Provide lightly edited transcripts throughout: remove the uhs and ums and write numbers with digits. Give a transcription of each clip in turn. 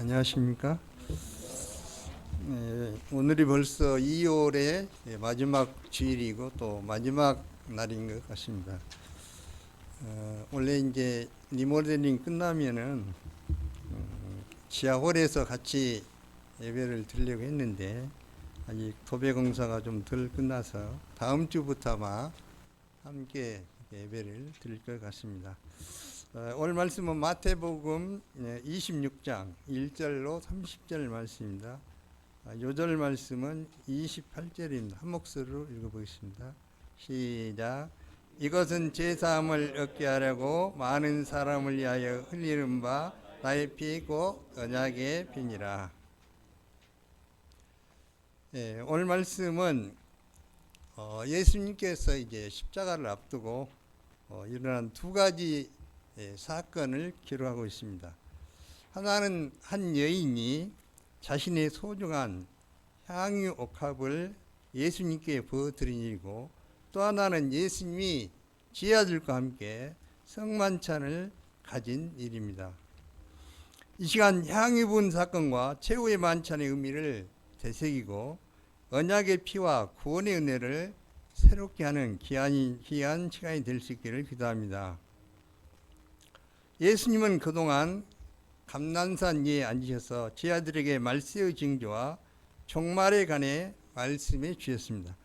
안녕하십니까? 오늘이 벌써 2월의 마지막 주일이고 또 마지막 날인 것 같습니다. 원래 이제 리모델링 끝나면은 지하홀에서 같이 예배를 드리려고 했는데 아직 도배 공사가 좀 덜 끝나서 다음 주부터 아마 함께 예배를 드릴 것 같습니다. 오늘 말씀은 마태복음 26장 1절로 30절 말씀입니다. 요절 말씀은 28절입니다. 한 목소리로 읽어보겠습니다. 시작. 이것은 제사함을 얻게 하려고 많은 사람을 위하여 흘리는 바 나의 피고 언약의 피니라. 오늘 말씀은 예수님께서 이제 십자가를 앞두고 일어난 두 가지 사건을 기록하고 있습니다. 하나는 한 여인이 자신의 소중한 향유 옥합을 예수님께 부어드린 일이고, 또 하나는 예수님이 제자들과 함께 성만찬을 가진 일입니다. 이 시간 향유 부은 사건과 최후의 만찬의 의미를 되새기고 언약의 피와 구원의 은혜를 새롭게 하는 귀한 시간이 될 수 있기를 기도합니다. 예수님은 그동안 감난산 위에 앉으셔서 제자들에게 말세의 징조와 종말에 관해 말씀해 주셨습니다.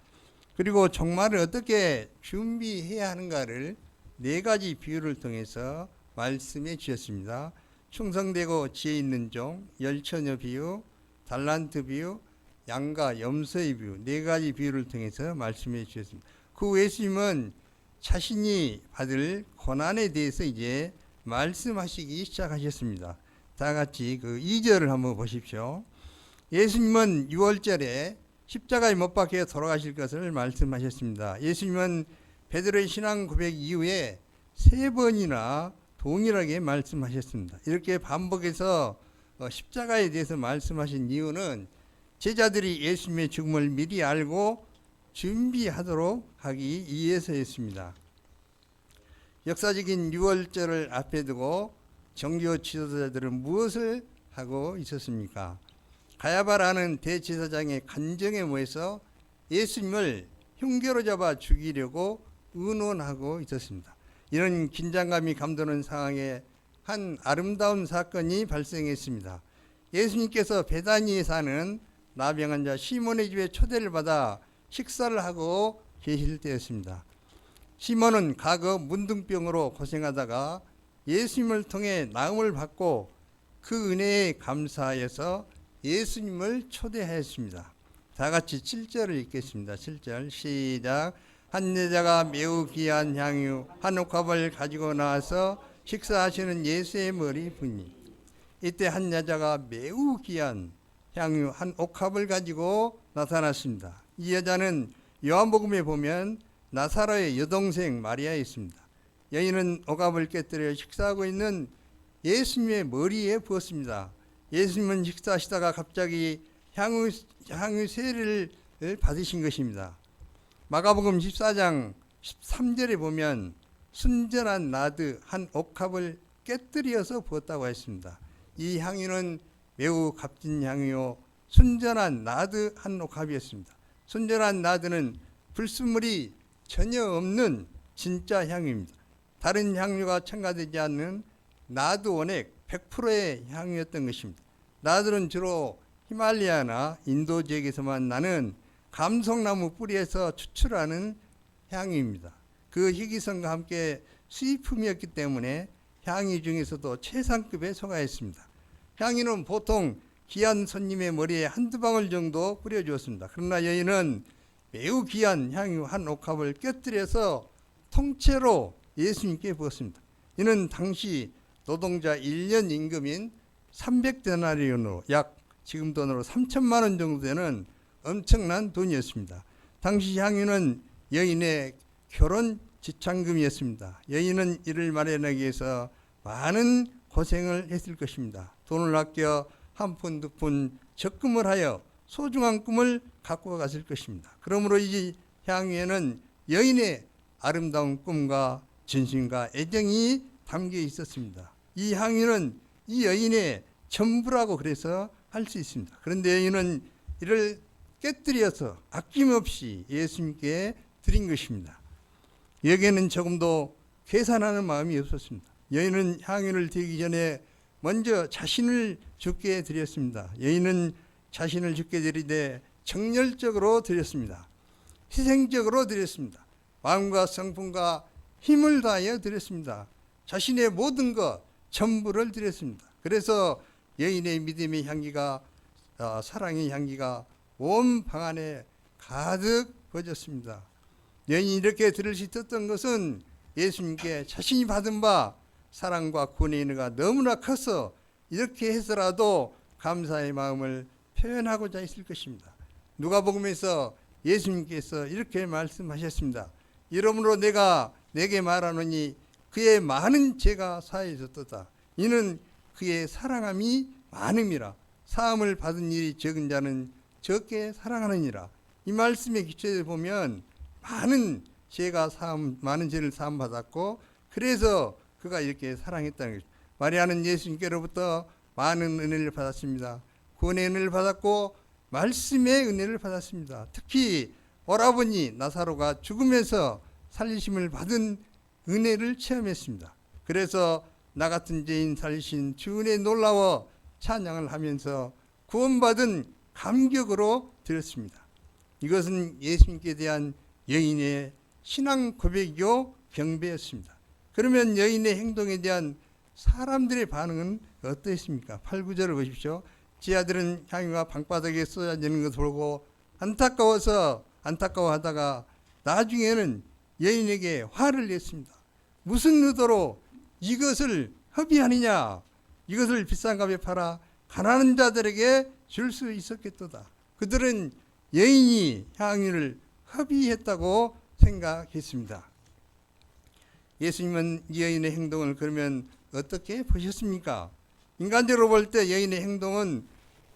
그리고 종말을 어떻게 준비해야 하는가를 네 가지 비유를 통해서 말씀해 주셨습니다. 충성되고 지혜 있는 종, 열처녀 비유, 달란트 비유, 양과 염소의 비유, 네 가지 비유를 통해서 말씀해 주셨습니다. 그 예수님은 자신이 받을 고난에 대해서 이제 말씀하시기 시작하셨습니다. 다 같이 그 2절을 한번 보십시오. 예수님은 6월절에 십자가에 못 박혀 돌아가실 것을 말씀하셨습니다. 예수님은 베드로의 신앙 고백 이후에 3번이나 동일하게 말씀하셨습니다. 이렇게 반복해서 십자가에 대해서 말씀하신 이유는 제자들이 예수님의 죽음을 미리 알고 준비하도록 하기 위해서였습니다. 역사적인 6월절을 앞에 두고 종교 지도자들은 무엇을 하고 있었습니까? 가야바라는 대제사장의 간정에 모여서 예수님을 흉계로 잡아 죽이려고 의논하고 있었습니다. 이런 긴장감이 감도는 상황에 한 아름다운 사건이 발생했습니다. 예수님께서 베다니에 사는 나병 환자 시몬의 집에 초대를 받아 식사를 하고 계실 때였습니다. 시몬은 과거 문둥병으로 고생하다가 예수님을 통해 나음을 받고 그 은혜에 감사하여서 예수님을 초대하였습니다. 다 같이 7절을 읽겠습니다. 7절 시작. 한 여자가 매우 귀한 향유 한 옥합을 가지고 나와서 식사하시는 예수의 머리 부니, 이때 한 여자가 매우 귀한 향유 한 옥합을 가지고 나타났습니다. 이 여자는 요한복음에 보면 나사로의 여동생 마리아였습니다. 여인은 옥합을 깨뜨려 식사하고 있는 예수님의 머리에 부었습니다. 예수님은 식사하시다가 갑자기 향유 세례를 받으신 것입니다. 마가복음 14장 13절에 보면 순전한 나드 한 옥합을 깨뜨려서 부었다고 했습니다. 이 향유는 매우 값진 향유요 순전한 나드 한 옥합이었습니다. 순전한 나드는 불순물이 전혀 없는 진짜 향유입니다. 다른 향유가 첨가되지 않는 나드 원액 100%의 향유였던 것입니다. 나드는 주로 히말라야나 인도 지역에서만 나는 감송나무 뿌리에서 추출하는 향유입니다. 그 희귀성과 함께 수입품이었기 때문에 향유 중에서도 최상급에 속하였습니다. 향유는 보통 귀한 손님의 머리에 한두 방울 정도 뿌려주었습니다. 그러나 여인은 매우 귀한 향유 한 옥합을 껴뜨려서 통째로 예수님께 부었습니다. 이는 당시 노동자 1년 임금인 300데나리온으로 약 지금 돈으로 3천만 원 정도 되는 엄청난 돈이었습니다. 당시 향유는 여인의 결혼 지참금이었습니다. 여인은 이를 마련하기 위해서 많은 고생을 했을 것입니다. 돈을 아껴 한 푼, 두 푼 적금을 하여 소중한 꿈을 갖고 갔을 것입니다. 그러므로 이 향유에는 여인의 아름다운 꿈과 진심과 애정이 담겨 있었습니다. 이 향유는 이 여인의 전부라고 그래서 할 수 있습니다. 그런데 여인은 이를 깨뜨려서 아낌없이 예수님께 드린 것입니다. 여기에는 조금도 계산하는 마음이 없었습니다. 여인은 향유를 드리기 전에 먼저 자신을 주께 드렸습니다. 여인은 자신을 주께 드리되 정열적으로 드렸습니다. 희생적으로 드렸습니다. 마음과 성품과 힘을 다하여 드렸습니다. 자신의 모든 것 전부를 드렸습니다. 그래서 여인의 믿음의 향기가 사랑의 향기가 온 방 안에 가득 퍼졌습니다. 여인이 이렇게 드릴 수 있었던 것은 예수님께 자신이 받은 바 사랑과 구원의 은혜가 너무나 커서 이렇게 해서라도 감사의 마음을 표현하고자 했을 것입니다. 누가복음에서 예수님께서 이렇게 말씀하셨습니다. 이러므로 내가 내게 말하노니 그의 많은 죄가 사해졌도다. 이는 그의 사랑함이 많음이라. 사함을 받은 일이 적은 자는 적게 사랑하느니라. 이 말씀의 기초에 보면 많은 죄를 사함 받았고 그래서 그가 이렇게 사랑했다는 것입니다. 마리아는 예수님께로부터 많은 은혜를 받았습니다. 구원의 은혜를 받았고 말씀의 은혜를 받았습니다. 특히 오라버니 나사로가 죽음에서 살리심을 받은 은혜를 체험했습니다. 그래서 나 같은 죄인 살리신 주 은혜에 놀라워 찬양을 하면서 구원받은 감격으로 드렸습니다. 이것은 예수님께 대한 여인의 신앙 고백이요 경배였습니다. 그러면 여인의 행동에 대한 사람들의 반응은 어떠했습니까? 8, 9절을 보십시오. 제 아들은 향유가 방바닥에 쏟아지는 것을 보고 안타까워하다가 나중에는 여인에게 화를 냈습니다. 무슨 의도로 이것을 허비하느냐? 이것을 비싼 값에 팔아 가난한 자들에게 줄 수 있었겠도다. 그들은 여인이 향유를 허비했다고 생각했습니다. 예수님은 이 여인의 행동을 그러면 어떻게 보셨습니까? 인간적으로 볼 때 여인의 행동은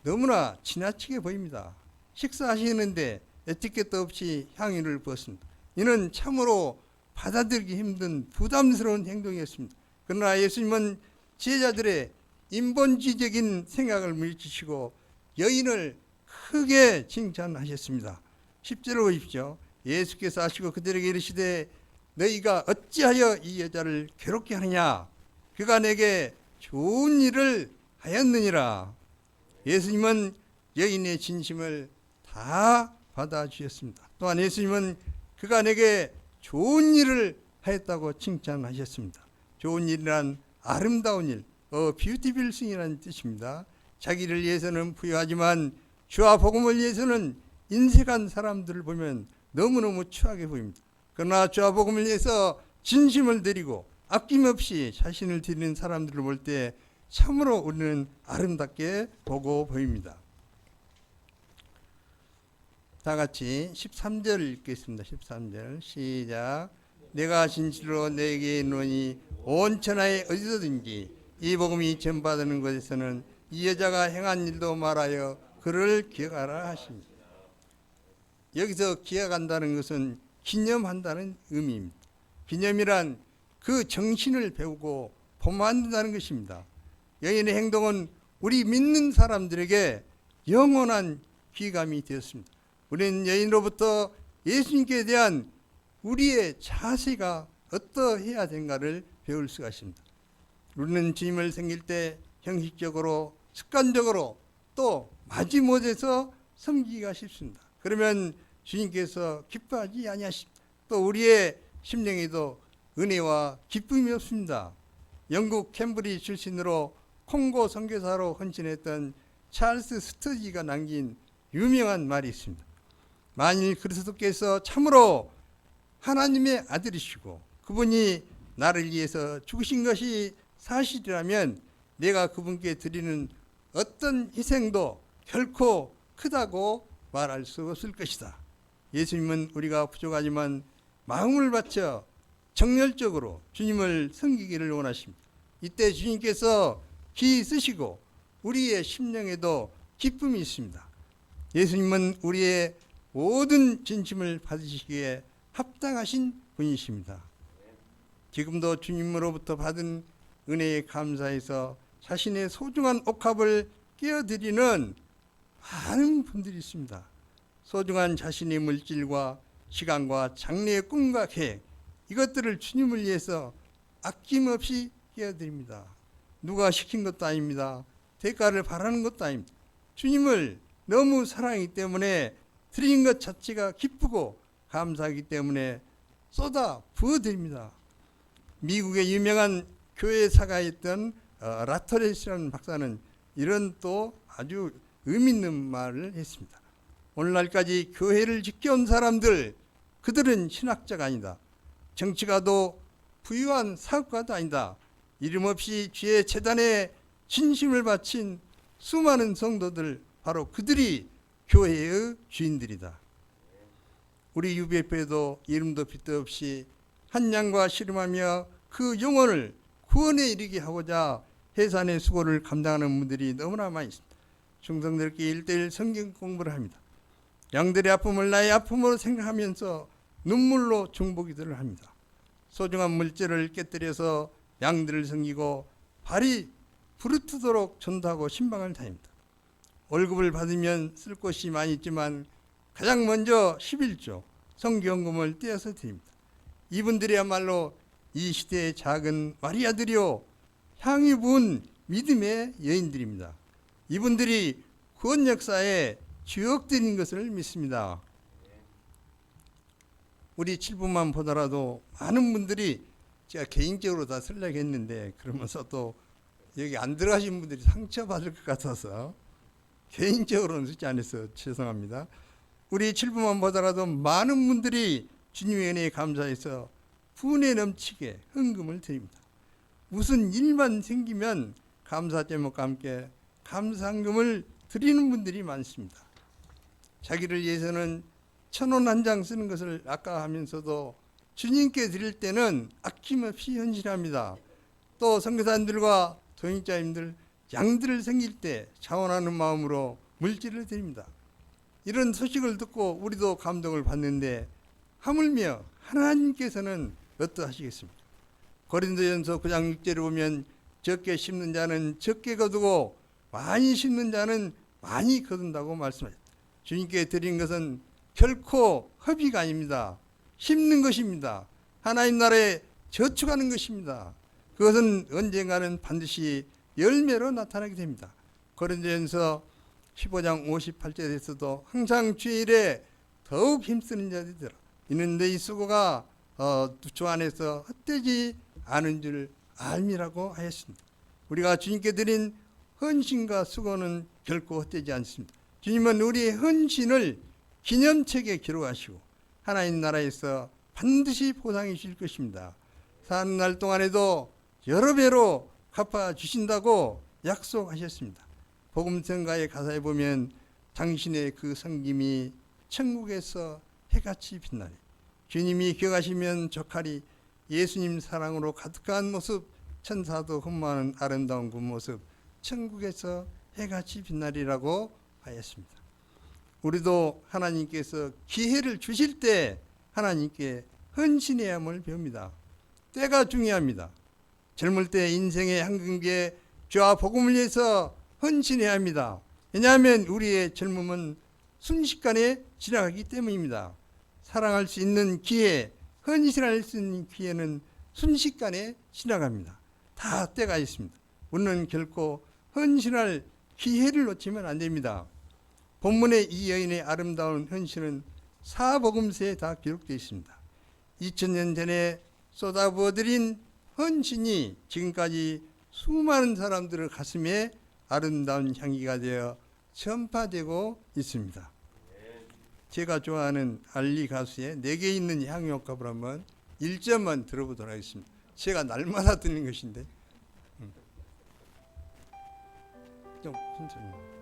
너무나 지나치게 보입니다. 식사하시는데 에티켓도 없이 향유를 부었습니다. 이는 참으로 받아들이기 힘든 부담스러운 행동이었습니다. 그러나 예수님은 제자들의 인본주의적인 생각을 물리치시고 여인을 크게 칭찬하셨습니다. 10절을 보십시오. 예수께서 하시고 그들에게 이르시되 너희가 어찌하여 이 여자를 괴롭게 하느냐? 그가 내게 좋은 일을 하였느니라. 예수님은 여인의 진심을 다 받아주셨습니다. 또한 예수님은 그가 내게 좋은 일을 하였다고 칭찬하셨습니다. 좋은 일이란 아름다운 일, beautiful thing이라는 뜻입니다. 자기를 위해서는 부유하지만 주와 복음을 위해서는 인색한 사람들을 보면 너무너무 추하게 보입니다. 그러나 주와 복음을 위해서 진심을 드리고 아낌없이 자신을 드리는 사람들을 볼 때 참으로 우리는 아름답게 보고 보입니다. 다 같이 13절 읽겠습니다. 13절 시작. 내가 진실로 내게 이르노니 온 천하에 어디서든지 이 복음이 전파되는 곳에서는 이 여자가 행한 일도 말하여 그를 기억하라 하십니다. 여기서 기억한다는 것은 기념한다는 의미입니다. 기념이란 그 정신을 배우고 본받는다는 것입니다. 여인의 행동은 우리 믿는 사람들에게 영원한 귀감이 되었습니다. 우리는 여인으로부터 예수님께 대한 우리의 자세가 어떠해야 되는가를 배울 수가 있습니다. 우리는 주님을 섬길 때 형식적으로 습관적으로 또 마지못해서 섬기기가 쉽습니다. 그러면 주님께서 기뻐하지 아니하십니다. 또 우리의 심령에도 은혜와 기쁨이 없습니다. 영국 캠브리지 출신으로 콩고 선교사로 헌신했던 찰스 스터지가 남긴 유명한 말이 있습니다. 만일 그리스도께서 참으로 하나님의 아들이시고 그분이 나를 위해서 죽으신 것이 사실이라면 내가 그분께 드리는 어떤 희생도 결코 크다고 말할 수 없을 것이다. 예수님은 우리가 부족하지만 마음을 바쳐 정열적으로 주님을 섬기기를 원하십니다. 이때 주님께서 기 쓰시고 우리의 심령에도 기쁨이 있습니다. 예수님은 우리의 모든 진심을 받으시기에 합당하신 분이십니다. 지금도 주님으로부터 받은 은혜에 감사해서 자신의 소중한 옥합을 깨어드리는 많은 분들이 있습니다. 소중한 자신의 물질과 시간과 장래의 꿈과 계획, 이것들을 주님을 위해서 아낌없이 깨어드립니다. 누가 시킨 것도 아닙니다. 대가를 바라는 것도 아닙니다. 주님을 너무 사랑하기 때문에 드린 것 자체가 기쁘고 감사하기 때문에 쏟아 부어드립니다. 미국의 유명한 교회사가 있던 라터렛이라는 박사는 이런 또 아주 의미 있는 말을 했습니다. 오늘날까지 교회를 지켜온 사람들, 그들은 신학자가 아니다. 정치가도 부유한 사업가도 아니다. 이름 없이 주의 재단에 진심을 바친 수많은 성도들, 바로 그들이 교회의 주인들이다. 우리 UBF에도 이름도 빛도 없이 한 양과 씨름하며 그 영혼을 구원에 이르게 하고자 해산의 수고를 감당하는 분들이 너무나 많이 있습니다. 중성들께 1:1 성경 공부를 합니다. 양들의 아픔을 나의 아픔으로 생각하면서 눈물로 중보기도를 합니다. 소중한 물질을 깨뜨려서 양들을 섬기고 발이 부르트도록 전도하고 신방을 다닙니다. 월급을 받으면 쓸 곳이 많이 있지만 가장 먼저 11조 성기헌금을 떼어서 드립니다. 이분들이야말로 이 시대의 작은 마리아들이요 향이 부은 믿음의 여인들입니다. 이분들이 구원 역사에 주역들인 것을 믿습니다. 우리 7분만 보더라도 많은 분들이 제가 개인적으로 다 쓰려고 했는데 그러면서 또 여기 안 들어가신 분들이 상처받을 것 같아서 개인적으로는 쓰지 않아서 죄송합니다. 우리 7분만 보더라도 많은 분들이 주님의 은혜에 감사해서 분에 넘치게 헌금을 드립니다. 무슨 일만 생기면 감사 제목과 함께 감사헌금을 드리는 분들이 많습니다. 자기를 위해서는 1,000원 한 장 쓰는 것을 아까워하면서도 주님께 드릴 때는 아낌없이 헌신합니다. 또 선교사님들과 동역자님들 양들을 섬길 때 자원하는 마음으로 물질을 드립니다. 이런 소식을 듣고 우리도 감동을 받는데 하물며 하나님께서는 어떠하시겠습니까? 고린도전서 9장 6절에 보면 적게 심는 자는 적게 거두고 많이 심는 자는 많이 거둔다고 말씀하셨습니다. 주님께 드린 것은 결코 허비가 아닙니다. 심는 것입니다. 하나님 나라에 저축하는 것입니다. 그것은 언젠가는 반드시 열매로 나타나게 됩니다. 고린도전서 15장 58절에서도 항상 주일에 더욱 힘쓰는 자들이라. 이는 너희 수고가 주 안에서 헛되지 않은 줄 알미라고 하였습니다. 우리가 주님께 드린 헌신과 수고는 결코 헛되지 않습니다. 주님은 우리의 헌신을 기념책에 기록하시고 하나님 나라에서 반드시 보상해 주실 것입니다. 사는 날 동안에도 여러 배로 갚아주신다고 약속하셨습니다. 복음성가의 가사에 보면 당신의 그 섬김이 천국에서 해같이 빛나리. 주님이 기억하시면 족하리. 예수님 사랑으로 가득한 모습, 천사도 흠모하는 아름다운 그 모습, 천국에서 해같이 빛나리라고 하였습니다. 우리도 하나님께서 기회를 주실 때 하나님께 헌신해야 함을 배웁니다. 때가 중요합니다. 젊을 때 인생의 한경기에 죄와 복음을 위해서 헌신해야 합니다. 왜냐하면 우리의 젊음은 순식간에 지나가기 때문입니다. 사랑할 수 있는 기회, 헌신할 수 있는 기회는 순식간에 지나갑니다. 다 때가 있습니다. 우리는 결코 헌신할 기회를 놓치면 안 됩니다. 본문의 이 여인의 아름다운 헌신은 사복음서에 다 기록되어 있습니다. 2000년 전에 쏟아부어드린 헌신이 지금까지 수많은 사람들의 가슴에 아름다운 향기가 되어 전파되고 있습니다. 제가 좋아하는 알리 가수의 내게 있는 향유옥합을 한번 1점만 들어보도록 하겠습니다. 제가 날마다 듣는 것인데 좀 천천히.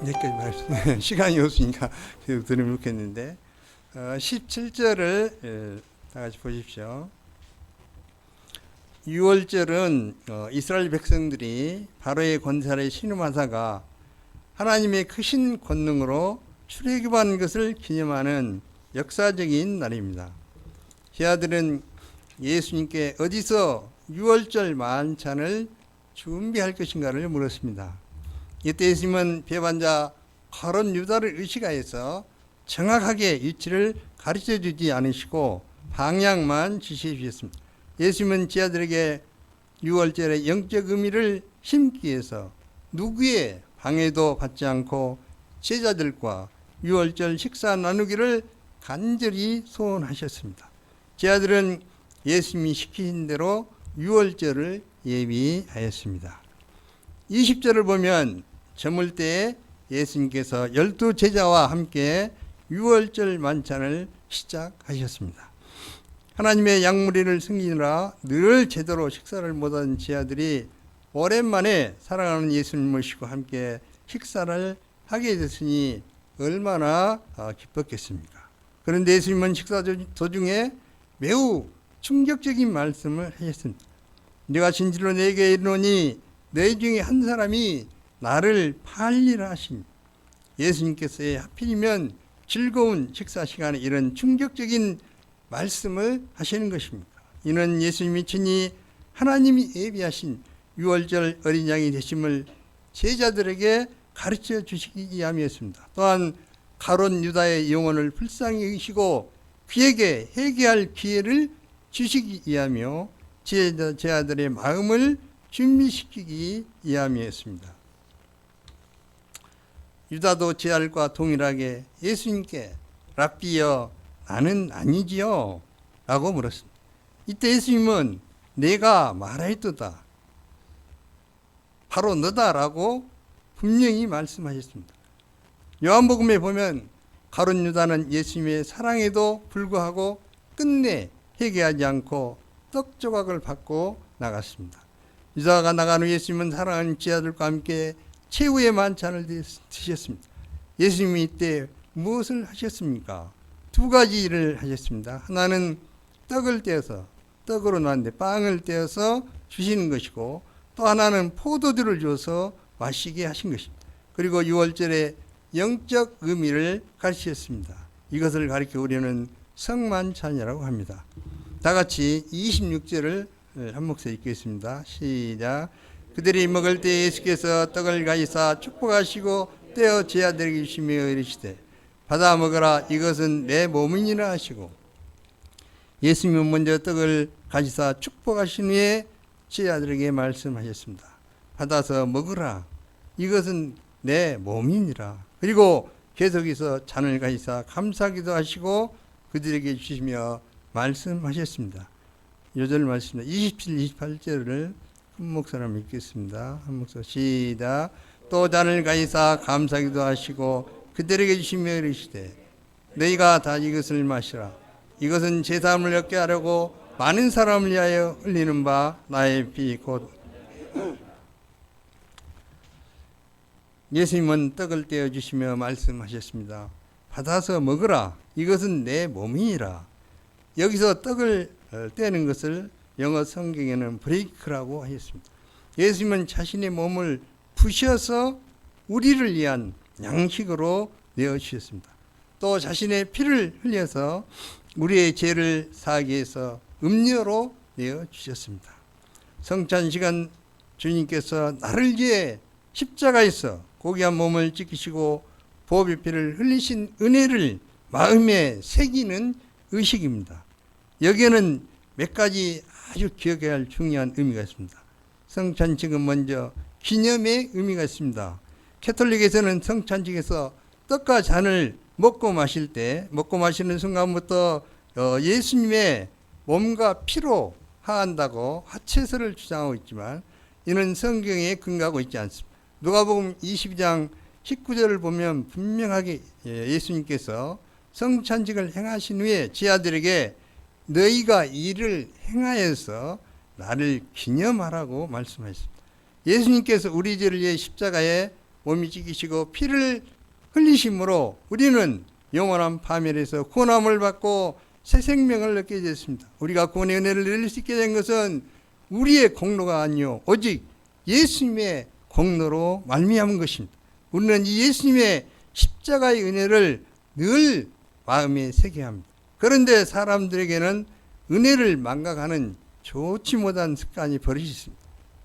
여기까지 말씀 시간이 없으니까 계속 들으면 좋겠는데 17절을 다 같이 보십시오. 유월절은 이스라엘 백성들이 바로의 권세를 신음하다가 하나님의 크신 권능으로 출애굽한 것을 기념하는 역사적인 날입니다. 제자들은 예수님께 어디서 유월절 만찬을 준비할 것인가를 물었습니다. 이때 예수님은 배반자 가룟 유다를 의식하여서 정확하게 위치를 가르쳐 주지 않으시고 방향만 지시해 주셨습니다. 예수님은 제자들에게 유월절의 영적 의미를 심기 위해서 누구의 방해도 받지 않고 제자들과 유월절 식사 나누기를 간절히 소원하셨습니다. 제자들은 예수님이 시키신 대로 유월절을 예비하였습니다. 20절을 보면 저물 때에 예수님께서 12 제자와 함께 유월절 만찬을 시작하셨습니다. 하나님의 양무리를 섬기느라 늘 제대로 식사를 못한 제자들이 오랜만에 사랑하는 예수님을 모시고 함께 식사를 하게 됐으니 얼마나 기뻤겠습니까? 그런데 예수님은 식사 도중에 매우 충격적인 말씀을 하셨습니다. 내가 진실로 내게 이르노니 너희 중에 한 사람이 나를 팔리라 하시니, 예수님께서 하필이면 즐거운 식사 시간에 이런 충격적인 말씀을 하시는 것입니다. 이는 예수님이 친히 하나님이 예비하신 유월절 어린 양이 되심을 제자들에게 가르쳐 주시기 위함이었습니다. 또한 가룟 유다의 영혼을 불쌍히 여기시고 그에게 회개할 기회를 주시기 위하며 제자들의 마음을 준비시키기 위함이었습니다. 유다도 제자들과 동일하게 예수님께 랍비여 나는 아니지요 라고 물었습니다. 이때 예수님은 내가 말하였도다, 바로 너다라고 분명히 말씀하셨습니다. 요한복음에 보면 가룟 유다는 예수님의 사랑에도 불구하고 끝내 회개하지 않고 떡 조각을 받고 나갔습니다. 유다가 나간 후 예수님은 사랑하는 제자들과 함께 최후의 만찬을 드셨습니다. 예수님이 이때 무엇을 하셨습니까? 두 가지 일을 하셨습니다. 하나는 떡을 떼어서, 떡으로 나왔는데 빵을 떼어서 주시는 것이고, 또 하나는 포도주를 줘서 마시게 하신 것입니다. 그리고 유월절의 영적 의미를 가르치셨습니다. 이것을 가리켜 우리는 성만찬이라고 합니다. 다 같이 26절을 한 목소리 읽겠습니다. 시작. 그들이 먹을 때 예수께서 떡을 가지사 축복하시고 떼어 제자들에게 주시며 이르시되 받아 먹으라, 이것은 내 몸이니라 하시고, 예수님은 먼저 떡을 가지사 축복하신 후에 제자들에게 말씀하셨습니다. 받아서 먹으라, 이것은 내 몸이니라. 그리고 계속해서 잔을 가지사 감사기도 하시고 그들에게 주시며 말씀하셨습니다. 요절 말씀입니다. 27, 28절을 한 목소리로 읽겠습니다. 한 목소리 시작. 또 잔을 가지사 감사기도 하시고 그들에게 주시며 이르시되 너희가 다 이것을 마시라, 이것은 제 사함을 얻게 하려고 많은 사람을 위하여 흘리는 바 나의 피 곧. 예수님은 떡을 떼어 주시며 말씀하셨습니다. 받아서 먹으라, 이것은 내 몸이니라. 여기서 떡을 떼는 것을 영어 성경에는 브레이크라고 하였습니다. 예수님은 자신의 몸을 부셔서 우리를 위한 양식으로 내어주셨습니다. 또 자신의 피를 흘려서 우리의 죄를 사하기 위해서 음료로 내어주셨습니다. 성찬 시간 주님께서 나를 위해 십자가에서 고귀한 몸을 지키시고 보혈의 피를 흘리신 은혜를 마음에 새기는 의식입니다. 여기에는 몇 가지 아주 기억해야 할 중요한 의미가 있습니다. 성찬식은 먼저 기념의 의미가 있습니다. 캐톨릭에서는 성찬식에서 떡과 잔을 먹고 마시는 순간부터 예수님의 몸과 피로 하한다고 화채설을 주장하고 있지만 이는 성경에 근거하고 있지 않습니다. 누가복음 22장 19절을 보면 분명하게 예수님께서 성찬식을 행하신 후에 제자들에게 너희가 이를 행하여서 나를 기념하라고 말씀하셨습니다. 예수님께서 우리 죄를 위해 십자가에 몸이 찢기시고 피를 흘리심으로 우리는 영원한 파멸에서 구원함을 받고 새 생명을 얻게 됐습니다. 우리가 구원의 은혜를 누릴 수 있게 된 것은 우리의 공로가 아니요 오직 예수님의 공로로 말미암은 것입니다. 우리는 이 예수님의 십자가의 은혜를 늘 마음에 새겨야 합니다. 그런데 사람들에게는 은혜를 망각하는 좋지 못한 습관이 버릇이 있습니다.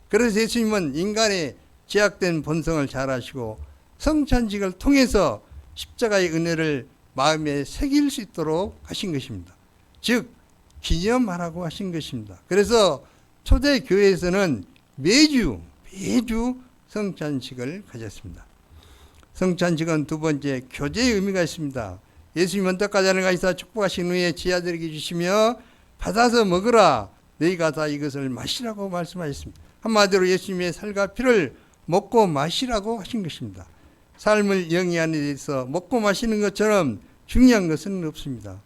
그래서 예수님은 인간의 제약된 본성을 잘 아시고 성찬식을 통해서 십자가의 은혜를 마음에 새길 수 있도록 하신 것입니다. 즉 기념하라고 하신 것입니다. 그래서 초대 교회에서는 매주 성찬식을 가졌습니다. 성찬식은 두 번째 교제의 의미가 있습니다. 예수님은 떡가지를 가지사 축복하신 후에 제자들에게 주시며 받아서 먹으라 너희가 다 이것을 마시라고 말씀하셨습니다. 한마디로 예수님의 살과 피를 먹고 마시라고 하신 것입니다. 삶을 영위하는 데 있어서 먹고 마시는 것처럼 중요한 것은 없습니다.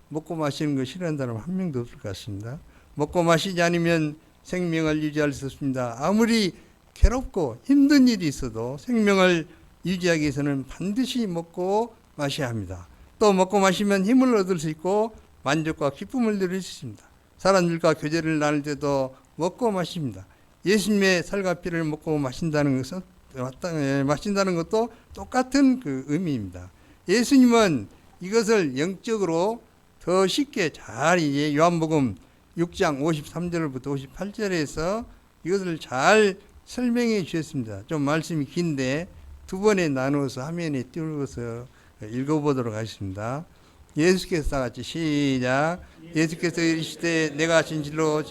먹고 마시는 거 싫어하는 사람 한 명도 없을 것 같습니다. 먹고 마시지 않으면 생명을 유지할 수 없습니다. 아무리 괴롭고 힘든 일이 있어도 생명을 유지하기 위해서는 반드시 먹고 마셔야 합니다. 또 먹고 마시면 힘을 얻을 수 있고 만족과 기쁨을 누릴 수 있습니다. 사람들과 교제를 나눌 때도 먹고 마십니다. 예수님의 살과 피를 먹고 마신다는 것도 똑같은 그 의미입니다. 예수님은 이것을 영적으로 더 쉽게 잘 이제 요한복음 6장 53절부터 58절에서 이것을 잘 설명해 주셨습니다. 좀 말씀이 긴데 두 번에 나누어서 화면에 띄워서 읽어보도록 하겠습니다. 예수께서 다 같이 시작. 예수께서 이르시되 내가 진실로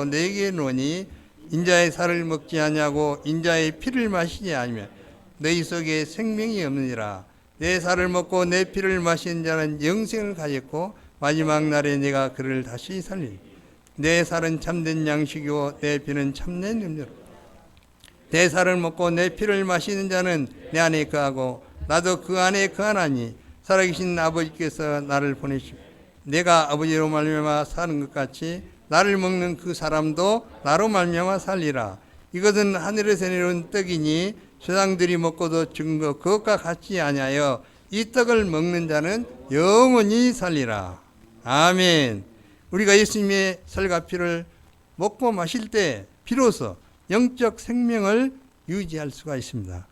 너에게 이르노니 인자의 살을 먹지 아니하고 인자의 피를 마시지 아니면 너희 속에 생명이 없느니라. 내 살을 먹고 내 피를 마시는 자는 영생을 가졌고 마지막 날에 내가 그를 다시 살리리. 내 살은 참된 양식이고 내 피는 참된 음료라. 내 살을 먹고 내 피를 마시는 자는 내 안에 거하고 나도 그 안에 거하나니 살아계신 아버지께서 나를 보내시고 내가 아버지로 말미암아 사는 것 같이 나를 먹는 그 사람도 나로 말미암아 살리라. 이것은 하늘에서 내려온 떡이니 세상들이 먹고도 죽은 것 그것과 같지 아니하여 이 떡을 먹는 자는 영원히 살리라. 아멘. 우리가 예수님의 살과 피를 먹고 마실 때 비로소 영적 생명을 유지할 수가 있습니다.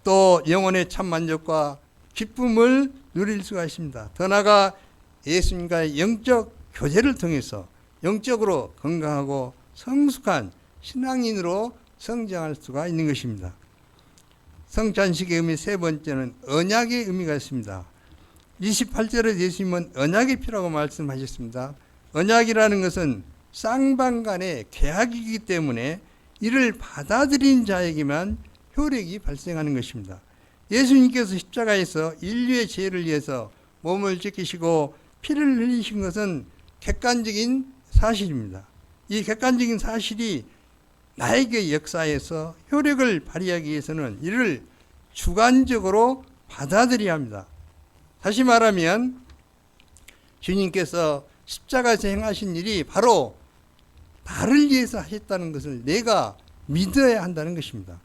또 영혼의 참 만족과 기쁨을 누릴 수가 있습니다. 더 나아가 예수님과의 영적 교제를 통해서 영적으로 건강하고 성숙한 신앙인으로 성장할 수가 있는 것입니다. 성찬식의 의미 세 번째는 언약의 의미가 있습니다. 28절에 예수님은 언약의 피라고 말씀하셨습니다. 언약이라는 것은 쌍방간의 계약이기 때문에 이를 받아들인 자에게만 효력이 발생하는 것입니다. 예수님께서 십자가에서 인류의 죄를 위해서 몸을 지키시고 피를 흘리신 것은 객관적인 사실입니다. 이 객관적인 사실이 나에게 역사에서 효력을 발휘하기 위해서는 이를 주관적으로 받아들여야 합니다. 다시 말하면 주님께서 십자가에서 행하신 일이 바로 나를 위해서 하셨다는 것을 내가 믿어야 한다는 것입니다.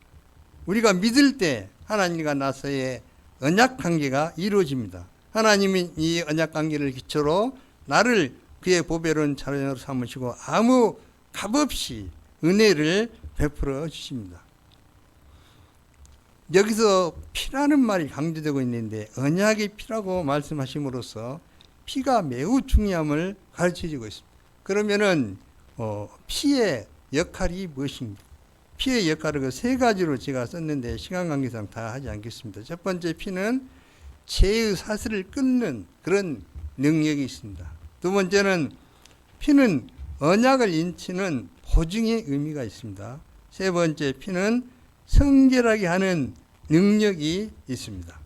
우리가 믿을 때 하나님과 나서의 언약 관계가 이루어집니다. 하나님이 이 언약 관계를 기초로 나를 그의 보배로운 자녀로 삼으시고 아무 값없이 은혜를 베풀어 주십니다. 여기서 피라는 말이 강조되고 있는데 언약의 피라고 말씀하심으로써 피가 매우 중요함을 가르쳐주고 있습니다. 그러면은 피의 역할이 무엇입니까? 피의 역할을 그 세 가지로 제가 썼는데 시간 관계상 다 하지 않겠습니다. 첫 번째 피는 죄의 사슬을 끊는 그런 능력이 있습니다. 두 번째는 피는 언약을 인치는 보증의 의미가 있습니다. 세 번째 피는 성결하게 하는 능력이 있습니다.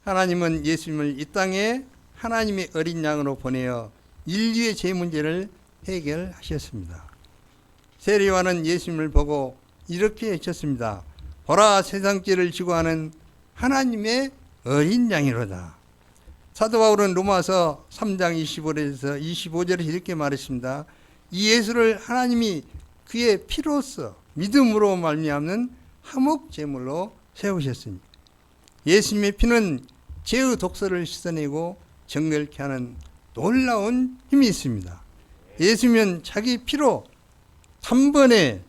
하나님은 예수님을 이 땅에 하나님의 어린 양으로 보내어 인류의 죄 문제를 해결하셨습니다. 세례요한은 예수님을 보고 이렇게 외쳤습니다. 보라, 세상 죄를 지고 하는 하나님의 어린 양이로다. 사도 바울은 로마서 3장 25절에서 이렇게 말했습니다. 이 예수를 하나님이 그의 피로써 믿음으로 말미암는 화목 제물로 세우셨으니 예수님의 피는 죄의 독소를 씻어내고 정결케 하는 놀라운 힘이 있습니다. 예수님은 자기 피로 단번에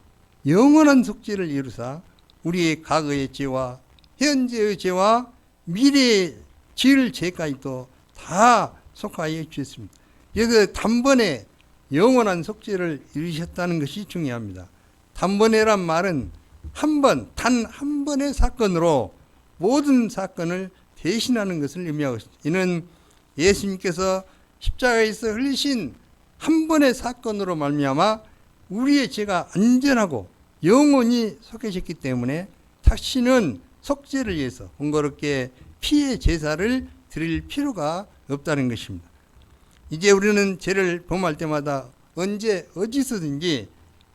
영원한 속죄를 이루사 우리의 과거의 죄와 현재의 죄와 미래의 지을 죄까지도 다 속하여 주셨습니다. 그래서 단번에 영원한 속죄를 이루셨다는 것이 중요합니다. 단번에란 말은 단 한 번의 사건으로 모든 사건을 대신하는 것을 의미하고 있습니다. 이는 예수님께서 십자가에서 흘리신 한 번의 사건으로 말미암아 우리의 죄가 안전하고 영원히 속해졌기 때문에 다시는 속죄를 위해서 번거롭게 피의 제사를 드릴 필요가 없다는 것입니다. 이제 우리는 죄를 범할 때마다 언제 어디서든지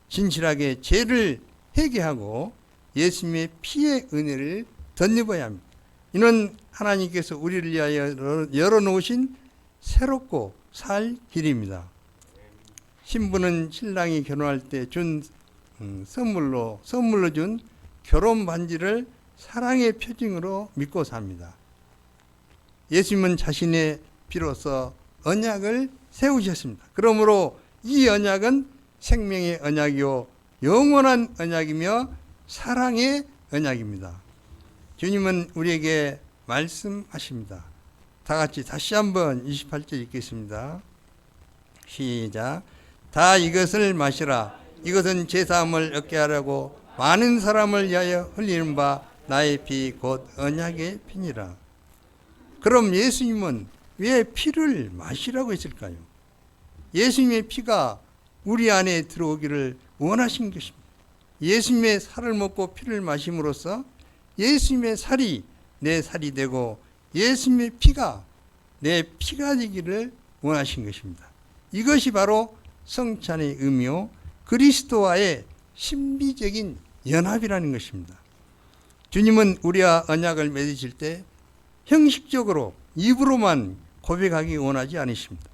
진실하게 죄를 회개하고 예수님의 피의 은혜를 덧입어야 합니다. 이는 하나님께서 우리를 위하여 열어놓으신 새롭고 살 길입니다. 신부는 신랑이 결혼할 때 준 선물로 준 결혼 반지를 사랑의 표징으로 믿고 삽니다. 예수님은 자신의 피로써 언약을 세우셨습니다. 그러므로 이 언약은 생명의 언약이요 영원한 언약이며 사랑의 언약입니다. 주님은 우리에게 말씀하십니다. 다 같이 다시 한번 28절 읽겠습니다. 시작. 다 이것을 마시라. 이것은 제사함을 얻게 하려고 많은 사람을 위하여 흘리는 바 나의 피 곧 언약의 피니라. 그럼 예수님은 왜 피를 마시라고 했을까요? 예수님의 피가 우리 안에 들어오기를 원하신 것입니다. 예수님의 살을 먹고 피를 마심으로써 예수님의 살이 내 살이 되고 예수님의 피가 내 피가 되기를 원하신 것입니다. 이것이 바로 성찬의 의미요 그리스도와의 신비적인 연합이라는 것입니다. 주님은 우리와 언약을 맺으실 때 형식적으로 입으로만 고백하기 원하지 않으십니다.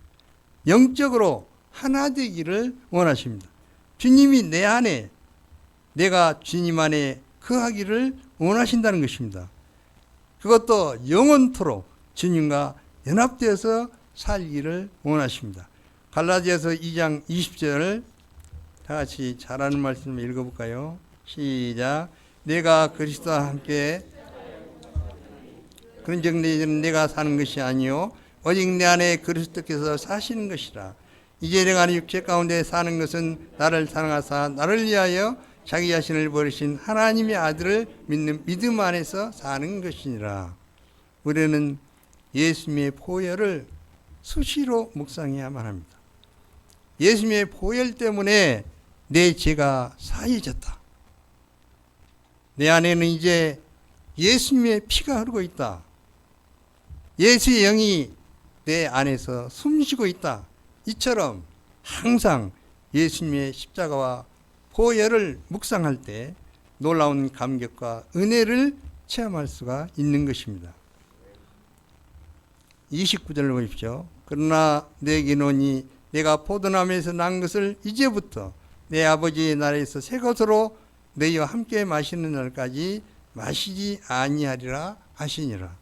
영적으로 하나 되기를 원하십니다. 주님이 내 안에 내가 주님 안에 거하기를 원하신다는 것입니다. 그것도 영원토록 주님과 연합되어서 살기를 원하십니다. 갈라디아서 2장 20절을 다 같이 잘하는 말씀을 읽어볼까요? 시작. 내가 그리스도와 함께 그런즉 내가 사는 것이 아니요 오직 내 안에 그리스도께서 사시는 것이라. 이제 내가 육체 가운데 사는 것은 나를 사랑하사 나를 위하여 자기 자신을 버리신 하나님의 아들을 믿는 믿음 안에서 사는 것이니라. 우리는 예수님의 보혈을 수시로 묵상해야만 합니다. 예수님의 보혈 때문에 내 죄가 사해졌다. 내 안에는 이제 예수님의 피가 흐르고 있다. 예수의 영이 내 안에서 숨쉬고 있다. 이처럼 항상 예수님의 십자가와 보혈을 묵상할 때 놀라운 감격과 은혜를 체험할 수가 있는 것입니다. 29절을 보십시오. 그러나 내게 노니 내가 포도나무에서 난 것을 이제부터 내 아버지의 나라에서 새 것으로 너희와 함께 마시는 날까지 마시지 아니하리라 하시니라.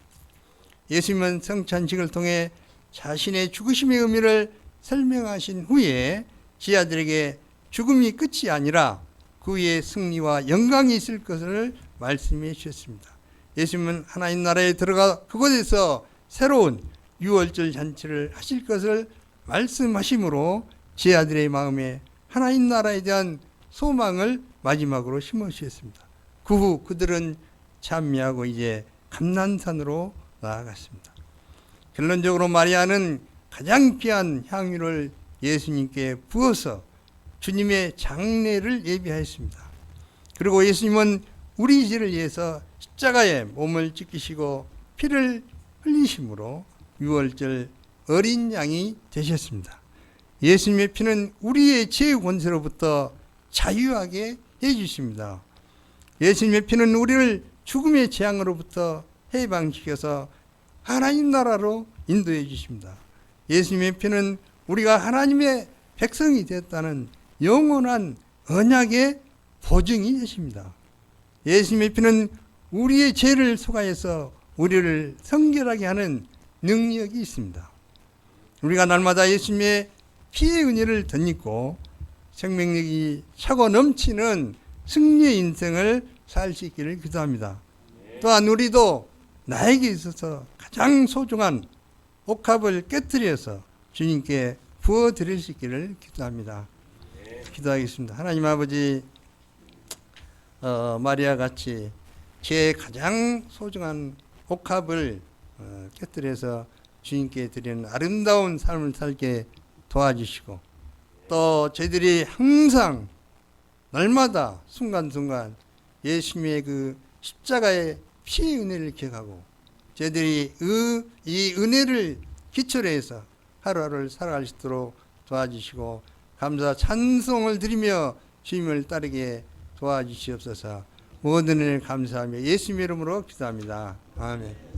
예수님은 성찬식을 통해 자신의 죽으심의 의미를 설명하신 후에 지하들에게 죽음이 끝이 아니라 그 위에 승리와 영광이 있을 것을 말씀해 주셨습니다. 예수님은 하나님 나라에 들어가 그곳에서 새로운 유월절 잔치를 하실 것을 말씀하심으로 제 아들의 마음에 하나님 나라에 대한 소망을 마지막으로 심어주셨습니다. 그 후 그들은 찬미하고 이제 감난산으로 나아갔습니다. 결론적으로 마리아는 가장 귀한 향유를 예수님께 부어서 주님의 장례를 예비하였습니다. 그리고 예수님은 우리 죄를 위해서 십자가에 몸을 찢기시고 피를 흘리심으로 유월절 어린 양이 되셨습니다. 예수님의 피는 우리의 죄의 권세로부터 자유하게 해주십니다. 예수님의 피는 우리를 죽음의 재앙으로부터 해방시켜서 하나님 나라로 인도해 주십니다. 예수님의 피는 우리가 하나님의 백성이 되었다는 영원한 언약의 보증이 되십니다. 예수님의 피는 우리의 죄를 속하여서 우리를 성결하게 하는 능력이 있습니다. 우리가 날마다 예수님의 피의 은혜를 덧입고 생명력이 차고 넘치는 승리의 인생을 살 수 있기를 기도합니다. 또한 우리도 나에게 있어서 가장 소중한 옥합을 깨뜨려서 주님께 부어드릴 수 있기를 기도합니다. 기도하겠습니다. 하나님 아버지, 마리아 같이 제 가장 소중한 옥합을 깨뜨려서 주님께 드리는 아름다운 삶을 살게 도와주시고, 또 저희들이 항상 날마다 순간순간 예수님의 그 십자가의 피의 은혜를 기억하고 저희들이 이 은혜를 기초로 해서 하루하루를 살아갈 수 있도록 도와주시고, 감사 찬송을 드리며 주님을 따르게 도와주시옵소서. 모든 은혜를 감사하며 예수님 이름으로 기도합니다. 아멘.